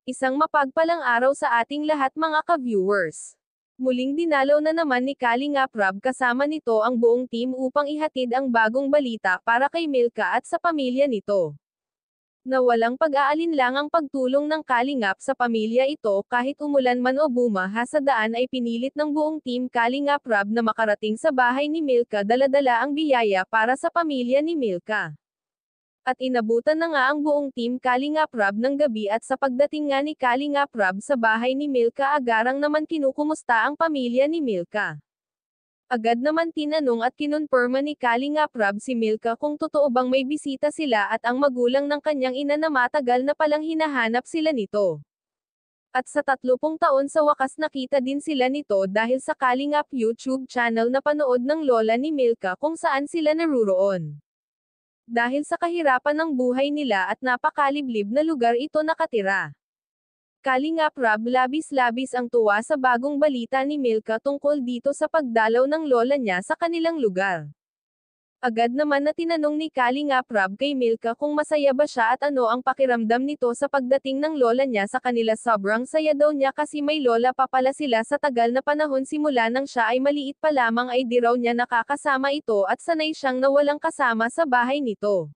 Isang mapagpalang araw sa ating lahat mga ka-viewers. Muling dinalaw na naman ni Kalingap Rab kasama nito ang buong team upang ihatid ang bagong balita para kay Milka at sa pamilya nito. Na walang pag-aalinlangang pagtulong ng Kalingap sa pamilya ito kahit umulan man o bumaha sa daan ay pinilit ng buong team Kalingap Rab na makarating sa bahay ni Milka dala-dala ang biyaya para sa pamilya ni Milka. At inabutan na nga ang buong team Kalingap Rab ng gabi at sa pagdating nga ni Kalingap Rab sa bahay ni Milka agarang naman kinukumusta ang pamilya ni Milka. Agad naman tinanong at kinonfirma ni Kalingap Rab si Milka kung totoo bang may bisita sila at ang magulang ng kanyang ina na matagal na palang hinahanap sila nito. At sa 30 taon sa wakas nakita din sila nito dahil sa Kalingap YouTube channel na panood ng lola ni Milka kung saan sila naruroon. Dahil sa kahirapan ng buhay nila at napakaliblib na lugar ito nakatira. Kalingap Rab labis-labis ang tuwa sa bagong balita ni Milka tungkol dito sa pagdalaw ng lola niya sa kanilang lugar. Agad naman na tinanong ni Kalingap Rab kay Milka kung masaya ba siya at ano ang pakiramdam nito sa pagdating ng lola niya sa kanila. Sobrang saya daw niya kasi may lola pa pala sila sa tagal na panahon simula nang siya ay maliit pa lamang ay di raw niya nakakasama ito at sanay siyang nawalang kasama sa bahay nito.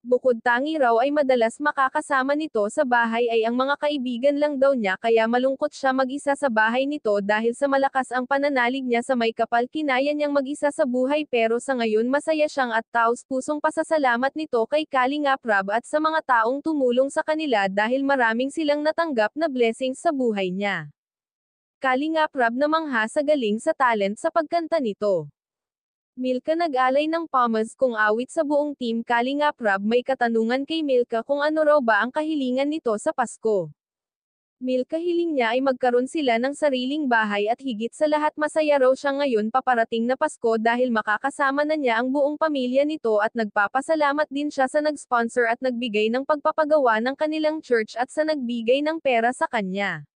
Bukod tangi raw ay madalas makakasama nito sa bahay ay ang mga kaibigan lang daw niya kaya malungkot siya mag-isa sa bahay nito dahil sa malakas ang pananalig niya sa may kapal kinaya niyang mag-isa sa buhay pero sa ngayon masaya siyang at taos-pusong pasasalamat nito kay Kalingap Rab at sa mga taong tumulong sa kanila dahil maraming silang natanggap na blessings sa buhay niya. Kalingap Rab namangha sa galing sa talent sa pagkanta nito. Milka nag-alay ng pamas kung awit sa buong team Kalingap Rab may katanungan kay Milka kung ano raw ba ang kahilingan nito sa Pasko. Milka hiling niya ay magkaroon sila ng sariling bahay at higit sa lahat masaya raw siya ngayon paparating na Pasko dahil makakasama na niya ang buong pamilya nito at nagpapasalamat din siya sa nag-sponsor at nagbigay ng pagpapagawa ng kanilang church at sa nagbigay ng pera sa kanya.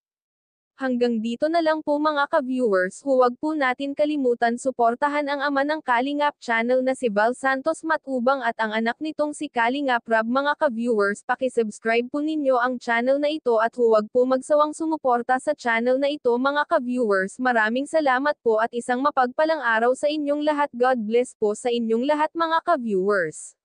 Hanggang dito na lang po mga ka-viewers, huwag po natin kalimutan suportahan ang ama ng Kalingap channel na si Val Santos Matubang at ang anak nitong si Kalingap Rab. Mga ka-viewers, paki-subscribe po ninyo ang channel na ito at huwag po magsawang sumuporta sa channel na ito mga ka-viewers. Maraming salamat po at isang mapagpalang araw sa inyong lahat. God bless po sa inyong lahat mga ka-viewers.